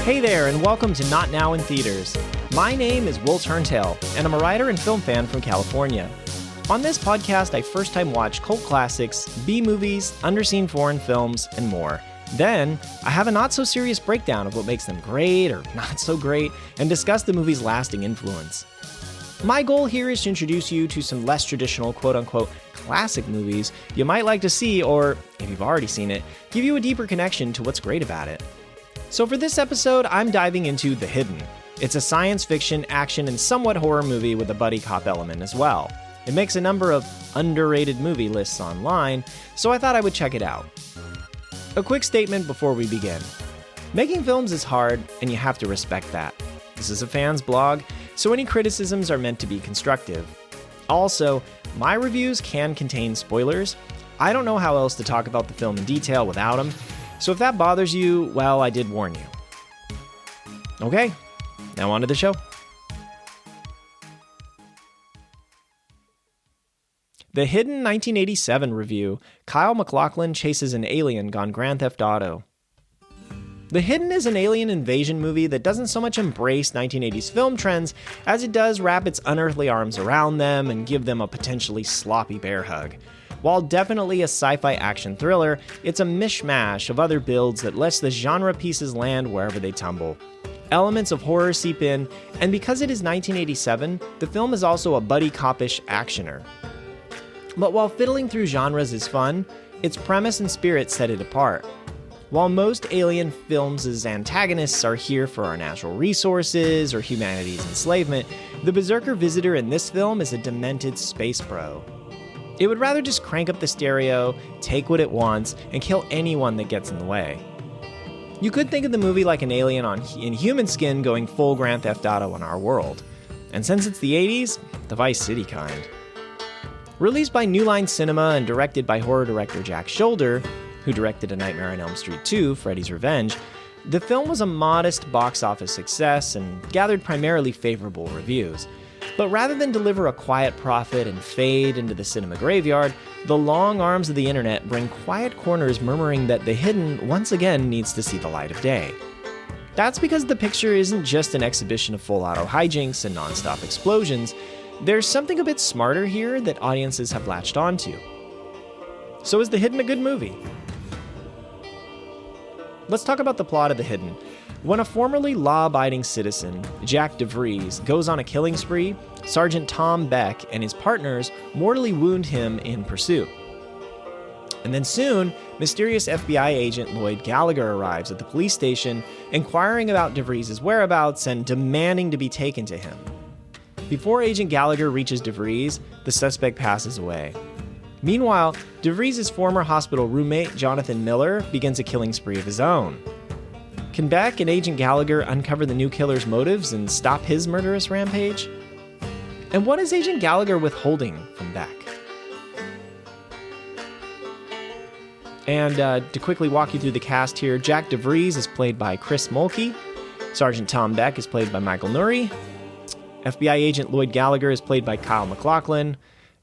Hey there, and welcome to Not Now in Theaters. My name is Will Turntail, and I'm a writer and film fan from California. On this podcast, I first time watch cult classics, B-movies, underseen foreign films, and more. Then, I have a not-so-serious breakdown of what makes them great or not so great, and discuss the movie's lasting influence. My goal here is to introduce you to some less traditional quote-unquote classic movies you might like to see, or, if you've already seen it, give you a deeper connection to what's great about it. So for this episode, I'm diving into The Hidden. It's a science fiction, action, and somewhat horror movie with a buddy cop element as well. It makes a number of underrated movie lists online, so I thought I would check it out. A quick statement before we begin. Making films is hard, and you have to respect that. This is a fan's blog, so any criticisms are meant to be constructive. Also, my reviews can contain spoilers. I don't know how else to talk about the film in detail without them, so if that bothers you, well, I did warn you. Okay, now on to the show. The Hidden 1987 review, Kyle MacLachlan chases an alien gone Grand Theft Auto. The Hidden is an alien invasion movie that doesn't so much embrace 1980s film trends as it does wrap its unearthly arms around them and give them a potentially sloppy bear hug. While definitely a sci-fi action thriller, it's a mishmash of other builds that lets the genre pieces land wherever they tumble. Elements of horror seep in, and because it is 1987, the film is also a buddy cop-ish actioner. But while fiddling through genres is fun, its premise and spirit set it apart. While most alien films' antagonists are here for our natural resources or humanity's enslavement, the berserker visitor in this film is a demented space bro. It would rather just crank up the stereo, take what it wants, and kill anyone that gets in the way. You could think of the movie like an alien in human skin going full Grand Theft Auto in our world. And since it's the 80s, the Vice City kind. Released by New Line Cinema and directed by horror director Jack Sholder, who directed A Nightmare on Elm Street 2, Freddy's Revenge, the film was a modest box office success and gathered primarily favorable reviews. But rather than deliver a quiet profit and fade into the cinema graveyard, the long arms of the internet bring quiet corners murmuring that The Hidden once again needs to see the light of day. That's because the picture isn't just an exhibition of full auto hijinks and non-stop explosions. There's something a bit smarter here that audiences have latched onto. So is The Hidden a good movie? Let's talk about the plot of The Hidden. When a formerly law-abiding citizen, Jack DeVries, goes on a killing spree, Sergeant Tom Beck and his partners mortally wound him in pursuit. And then soon, mysterious FBI agent Lloyd Gallagher arrives at the police station, inquiring about DeVries' whereabouts and demanding to be taken to him. Before Agent Gallagher reaches DeVries, the suspect passes away. Meanwhile, DeVries' former hospital roommate, Jonathan Miller, begins a killing spree of his own. Can Beck and Agent Gallagher uncover the new killer's motives and stop his murderous rampage? And what is Agent Gallagher withholding from Beck? And to quickly walk you through the cast here, Jack DeVries is played by Chris Mulkey. Sergeant Tom Beck is played by Michael Nouri. FBI agent Lloyd Gallagher is played by Kyle MacLachlan.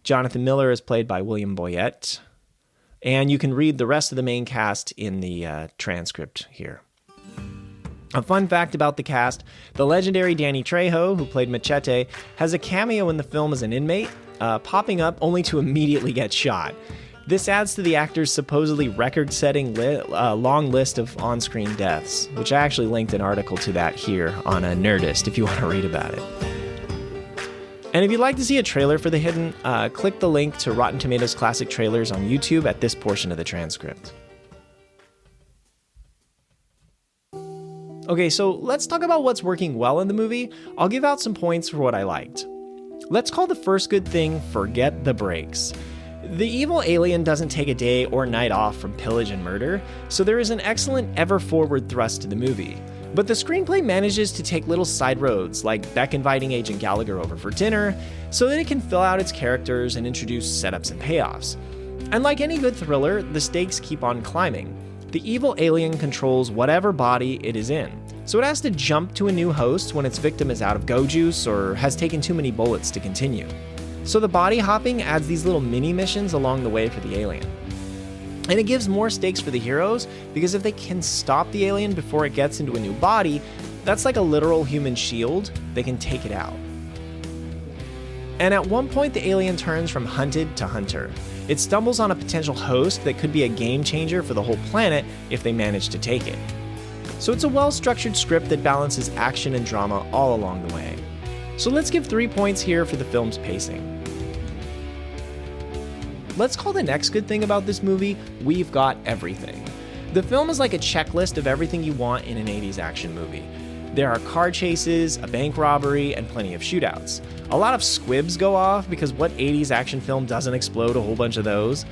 Jonathan Miller is played by William Boyett. And you can read the rest of the main cast in the transcript here. A fun fact about the cast, the legendary Danny Trejo, who played Machete, has a cameo in the film as an inmate, popping up only to immediately get shot. This adds to the actor's supposedly record-setting long list of on-screen deaths, which I actually linked an article to that here on Nerdist if you want to read about it. And if you'd like to see a trailer for The Hidden, click the link to Rotten Tomatoes Classic Trailers on YouTube at this portion of the transcript. Okay, so let's talk about what's working well in the movie. I'll give out some points for what I liked. Let's call the first good thing forget the breaks. The evil alien doesn't take a day or night off from pillage and murder, so there is an excellent ever-forward thrust to the movie. But the screenplay manages to take little side roads, like Beck inviting Agent Gallagher over for dinner, so that it can fill out its characters and introduce setups and payoffs. And like any good thriller, the stakes keep on climbing. The evil alien controls whatever body it is in, so it has to jump to a new host when its victim is out of go juice or has taken too many bullets to continue. So the body hopping adds these little mini missions along the way for the alien. And it gives more stakes for the heroes, because if they can stop the alien before it gets into a new body, that's like a literal human shield. They can take it out. And at one point, the alien turns from hunted to hunter. It stumbles on a potential host that could be a game changer for the whole planet if they manage to take it. So it's a well-structured script that balances action and drama all along the way. So let's give 3 points here for the film's pacing. Let's call the next good thing about this movie, we've got everything. The film is like a checklist of everything you want in an 80s action movie. There are car chases, a bank robbery, and plenty of shootouts. A lot of squibs go off because what 80s action film doesn't explode a whole bunch of those?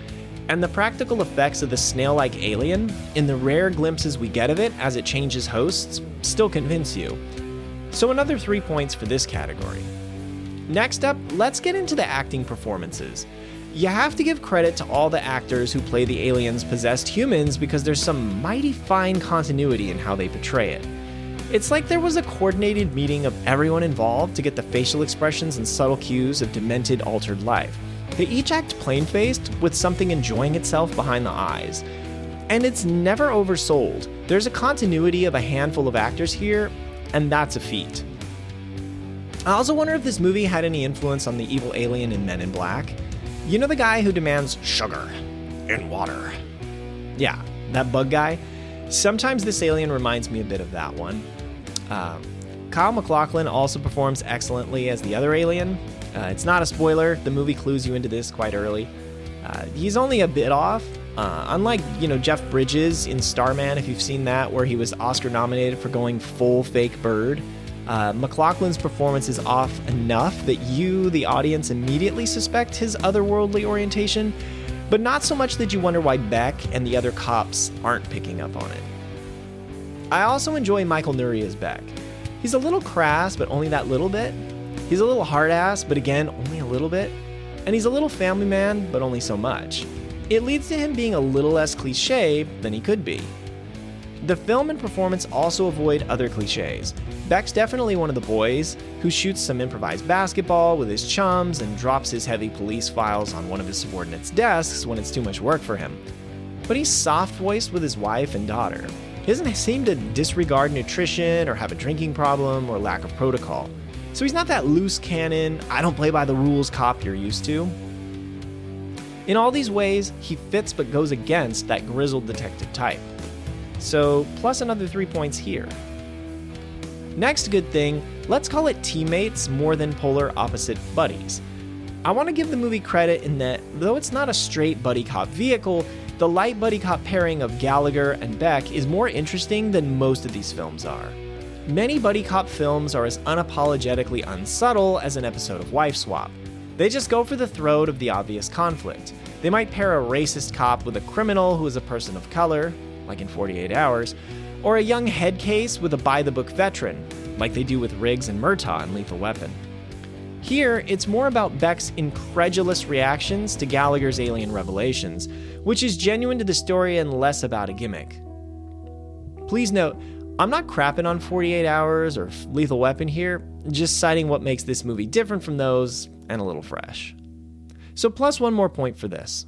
And the practical effects of the snail-like alien, in the rare glimpses we get of it as it changes hosts, still convince you. So another 3 points for this category. Next up, let's get into the acting performances. You have to give credit to all the actors who play the aliens possessed humans because there's some mighty fine continuity in how they portray it. It's like there was a coordinated meeting of everyone involved to get the facial expressions and subtle cues of demented, altered life. They each act plain-faced with something enjoying itself behind the eyes. And it's never oversold. There's a continuity of a handful of actors here, and that's a feat. I also wonder if this movie had any influence on the evil alien in Men in Black. You know the guy who demands sugar in water? Yeah, that bug guy. Sometimes this alien reminds me a bit of that one. Kyle MacLachlan also performs excellently as the other alien. It's not a spoiler, the movie clues you into this quite early. He's only a bit off. Unlike, Jeff Bridges in Starman, if you've seen that, where he was Oscar nominated for going full fake bird. MacLachlan's performance is off enough that you, the audience, immediately suspect his otherworldly orientation, but not so much that you wonder why Beck and the other cops aren't picking up on it. I also enjoy Michael Nouri as Beck. He's a little crass, but only that little bit. He's a little hard-ass, but again, only a little bit. And he's a little family man, but only so much. It leads to him being a little less cliche than he could be. The film and performance also avoid other cliches. Beck's definitely one of the boys who shoots some improvised basketball with his chums and drops his heavy police files on one of his subordinates' desks when it's too much work for him. But he's soft-voiced with his wife and daughter. He doesn't seem to disregard nutrition or have a drinking problem or lack of protocol. So he's not that loose cannon, I don't play by the rules cop you're used to. In all these ways, he fits but goes against that grizzled detective type. So, plus another 3 points here. Next good thing, let's call it teammates more than polar opposite buddies. I want to give the movie credit in that, though it's not a straight buddy cop vehicle, the light buddy cop pairing of Gallagher and Beck is more interesting than most of these films are. Many buddy cop films are as unapologetically unsubtle as an episode of Wife Swap. They just go for the throat of the obvious conflict. They might pair a racist cop with a criminal who is a person of color, like in 48 Hours, or a young head case with a by-the-book veteran, like they do with Riggs and Murtaugh in Lethal Weapon. Here, it's more about Beck's incredulous reactions to Gallagher's alien revelations, which is genuine to the story and less about a gimmick. Please note, I'm not crapping on 48 Hours or Lethal Weapon here, just citing what makes this movie different from those and a little fresh. So plus 1 more point for this.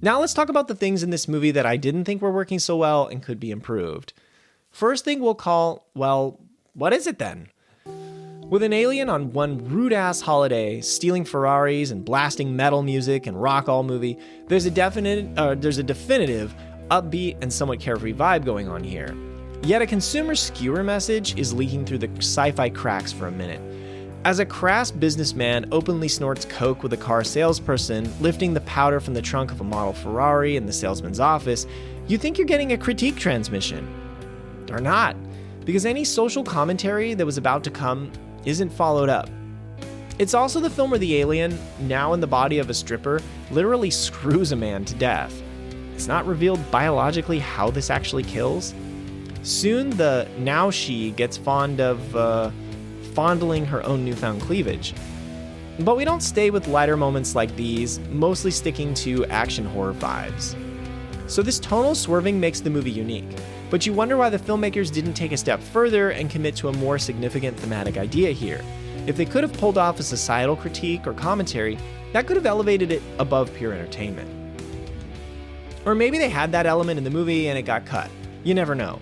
Now let's talk about the things in this movie that I didn't think were working so well and could be improved. First thing we'll call, well, what is it then? With an alien on one rude-ass holiday, stealing Ferraris and blasting metal music and rock all movie, there's a definitive, upbeat and somewhat carefree vibe going on here. Yet a consumer skewer message is leaking through the sci-fi cracks for a minute. As a crass businessman openly snorts coke with a car salesperson, lifting the powder from the trunk of a model Ferrari in the salesman's office, you think you're getting a critique transmission. Or not, because any social commentary that was about to come isn't followed up. It's also the film where the alien, now in the body of a stripper, literally screws a man to death. It's not revealed biologically how this actually kills. Soon the now she gets fond of fondling her own newfound cleavage. But we don't stay with lighter moments like these, mostly sticking to action horror vibes. So this tonal swerving makes the movie unique, but you wonder why the filmmakers didn't take a step further and commit to a more significant thematic idea here. If they could have pulled off a societal critique or commentary, that could have elevated it above pure entertainment. Or maybe they had that element in the movie and it got cut. You never know.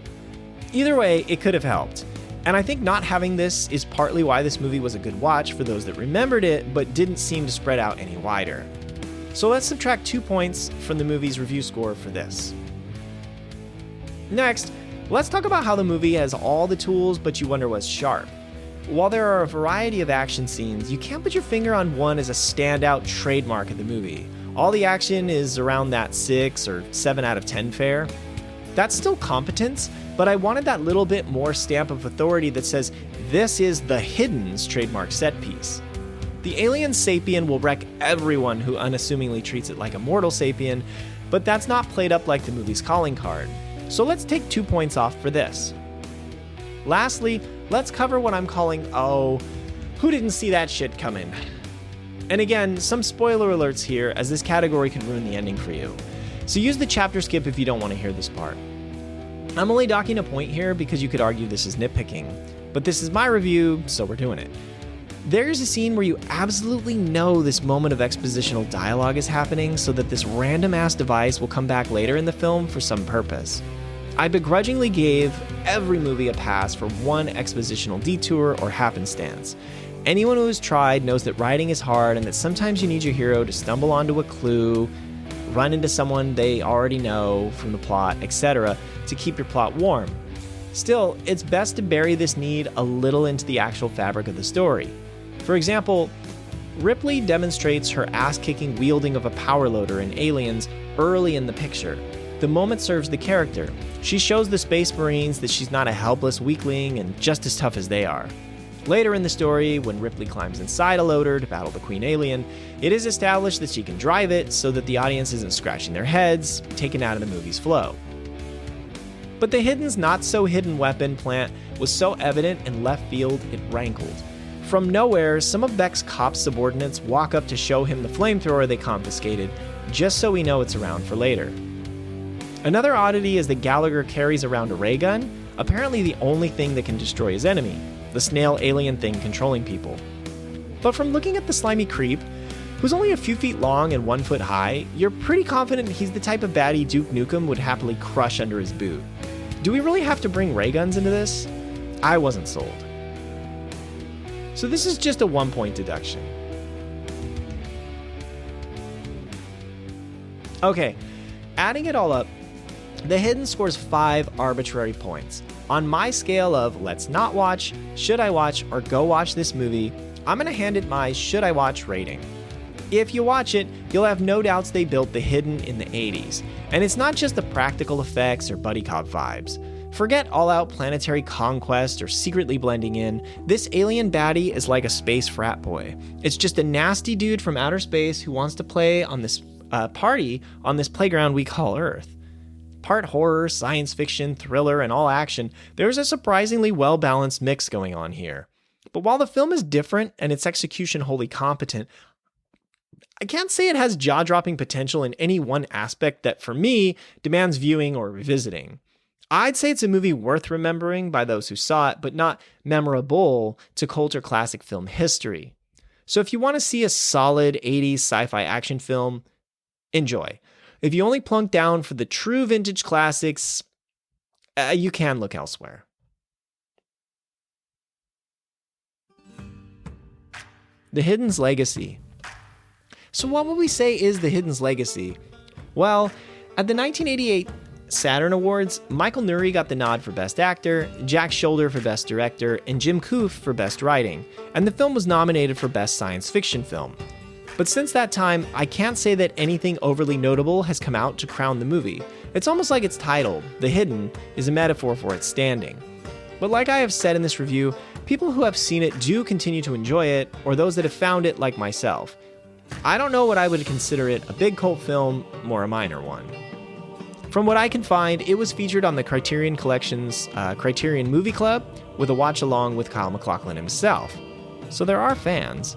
Either way, it could have helped. And I think not having this is partly why this movie was a good watch for those that remembered it, but didn't seem to spread out any wider. So let's subtract 2 points from the movie's review score for this. Next, let's talk about how the movie has all the tools, but you wonder what's sharp. While there are a variety of action scenes, you can't put your finger on one as a standout trademark of the movie. All the action is around that 6 or 7 out of 10 fare. That's still competence, but I wanted that little bit more stamp of authority that says, this is the Hidden's trademark set piece. The alien sapien will wreck everyone who unassumingly treats it like a mortal sapien, but that's not played up like the movie's calling card. So let's take 2 points off for this. Lastly, let's cover what I'm calling, who didn't see that shit coming? And again, some spoiler alerts here, as this category could ruin the ending for you. So use the chapter skip if you don't want to hear this part. I'm only docking a point here because you could argue this is nitpicking, but this is my review, so we're doing it. There's a scene where you absolutely know this moment of expositional dialogue is happening so that this random-ass device will come back later in the film for some purpose. I begrudgingly gave every movie a pass for one expositional detour or happenstance. Anyone who has tried knows that writing is hard and that sometimes you need your hero to stumble onto a clue, run into someone they already know from the plot, etc., to keep your plot warm. Still, it's best to bury this need a little into the actual fabric of the story. For example, Ripley demonstrates her ass-kicking wielding of a power loader in Aliens early in the picture. The moment serves the character. She shows the Space Marines that she's not a helpless weakling and just as tough as they are. Later in the story, when Ripley climbs inside a loader to battle the Queen Alien, it is established that she can drive it so that the audience isn't scratching their heads, taken out of the movie's flow. But the Hidden's not-so-hidden weapon plant was so evident in left field it rankled. From nowhere, some of Beck's cop subordinates walk up to show him the flamethrower they confiscated, just so we know it's around for later. Another oddity is that Gallagher carries around a ray gun, apparently the only thing that can destroy his enemy, the snail alien thing controlling people. But from looking at the slimy creep, who's only a few feet long and 1 foot high, you're pretty confident he's the type of baddie Duke Nukem would happily crush under his boot. Do we really have to bring ray guns into this? I wasn't sold. So this is just a 1 point deduction. Okay, adding it all up, The Hidden scores 5 arbitrary points. On my scale of let's not watch, should I watch, or go watch this movie, I'm going to hand it my should I watch rating. If you watch it, you'll have no doubts they built The Hidden in the 80s. And it's not just the practical effects or buddy cop vibes. Forget all-out planetary conquest or secretly blending in. This alien baddie is like a space frat boy. It's just a nasty dude from outer space who wants to play on this party on this playground we call Earth. Part horror, science fiction, thriller, and all action, there's a surprisingly well-balanced mix going on here. But while the film is different and its execution wholly competent, I can't say it has jaw-dropping potential in any one aspect that, for me, demands viewing or revisiting. I'd say it's a movie worth remembering by those who saw it, but not memorable to cult or classic film history. So if you want to see a solid 80s sci-fi action film, enjoy. If you only plunk down for the true vintage classics, you can look elsewhere. The Hidden's legacy. So what would we say is The Hidden's legacy? Well, at the 1988 Saturn Awards, Michael Nouri got the nod for Best Actor, Jack Shoulder for Best Director, and Jim Koof for Best Writing, and the film was nominated for Best Science Fiction Film. But since that time, I can't say that anything overly notable has come out to crown the movie. It's almost like its title, The Hidden, is a metaphor for its standing. But like I have said in this review, people who have seen it do continue to enjoy it, or those that have found it like myself. I don't know what I would consider it, a big cult film or a minor one. From what I can find, it was featured on the Criterion Collection's Criterion Movie Club with a watch-along with Kyle MacLachlan himself. So there are fans.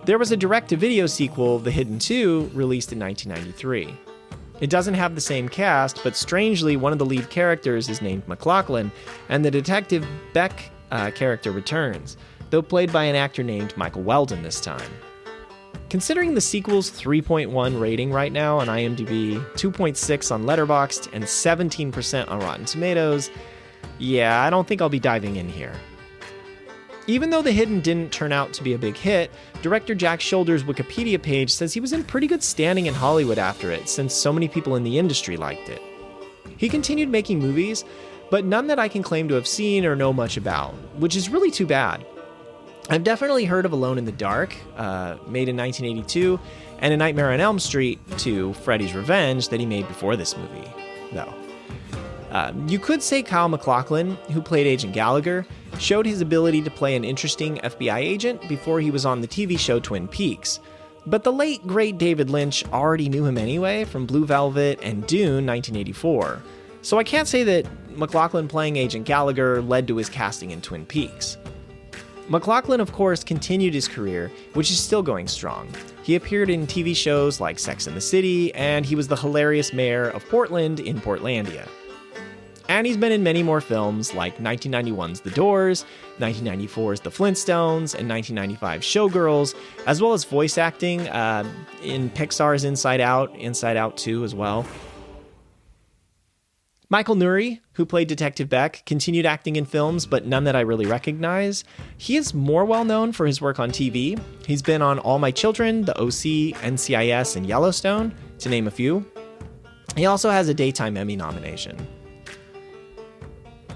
There was a direct-to-video sequel, The Hidden 2, released in 1993. It doesn't have the same cast, but strangely, one of the lead characters is named MacLachlan, and the Detective Beck character returns, though played by an actor named Michael Weldon this time. Considering the sequel's 3.1 rating right now on IMDb, 2.6 on Letterboxd, and 17% on Rotten Tomatoes, yeah, I don't think I'll be diving in here. Even though The Hidden didn't turn out to be a big hit, director Jack Shoulder's Wikipedia page says he was in pretty good standing in Hollywood after it, since so many people in the industry liked it. He continued making movies, but none that I can claim to have seen or know much about, which is really too bad. I've definitely heard of Alone in the Dark, made in 1982, and A Nightmare on Elm Street 2, Freddy's Revenge, that he made before this movie, though. You could say Kyle MacLachlan, who played Agent Gallagher, showed his ability to play an interesting FBI agent before he was on the TV show Twin Peaks. But the late, great David Lynch already knew him anyway from Blue Velvet and Dune 1984. So I can't say that MacLachlan playing Agent Gallagher led to his casting in Twin Peaks. MacLachlan, of course, continued his career, which is still going strong. He appeared in TV shows like Sex and the City, and he was the hilarious mayor of Portland in Portlandia. And he's been in many more films like 1991's The Doors, 1994's The Flintstones, and 1995's Showgirls, as well as voice acting in Pixar's Inside Out 2 as well. Michael Nouri, who played Detective Beck, continued acting in films, but none that I really recognize. He is more well known for his work on TV. He's been on All My Children, The OC, NCIS, and Yellowstone, to name a few. He also has a Daytime Emmy nomination.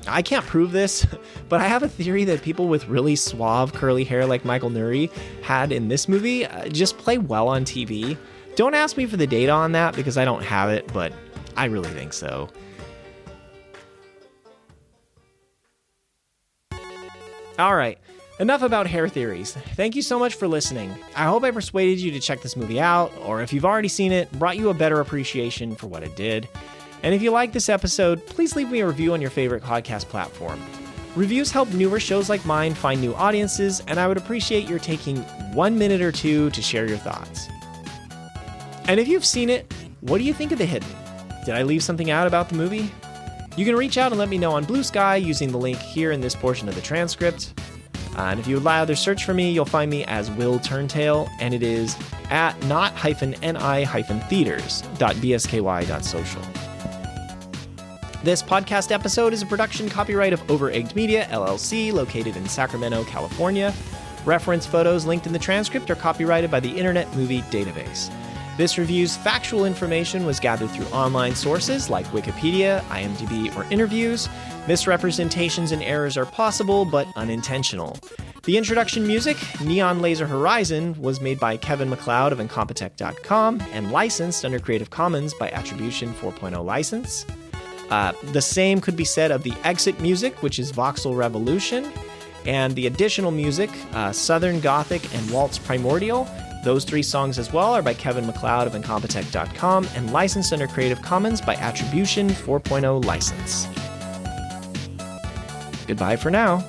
I can't prove this, but I have a theory that people with really suave curly hair like Michael Nouri had in this movie just play well on TV. Don't ask me for the data on that because I don't have it, but I really think so. All right, enough about hair theories. Thank you so much for listening. I hope I persuaded you to check this movie out, or if you've already seen it, brought you a better appreciation for what it did. And if you like this episode, please leave me a review on your favorite podcast platform. Reviews help newer shows like mine find new audiences, and I would appreciate your taking 1 minute or two to share your thoughts. And if you've seen it, what do you think of The Hidden? Did I leave something out about the movie? You can reach out and let me know on Blue Sky using the link here in this portion of the transcript. And if you would rather search for me, you'll find me as Will Turntail, and it is at not-ni-theaters.bsky.social. This podcast episode is a production copyright of Over-Egged Media, LLC, located in Sacramento, California. Reference photos linked in the transcript are copyrighted by the Internet Movie Database. This review's factual information was gathered through online sources like Wikipedia, IMDb, or interviews. Misrepresentations and errors are possible, but unintentional. The introduction music, Neon Laser Horizon, was made by Kevin MacLeod of Incompetech.com and licensed under Creative Commons by Attribution 4.0 license. The same could be said of the exit music, which is Voxel Revolution, and the additional music, Southern Gothic and Waltz Primordial. Those three songs as well are by Kevin MacLeod of Incompetech.com and licensed under Creative Commons by Attribution 4.0 license. Goodbye for now.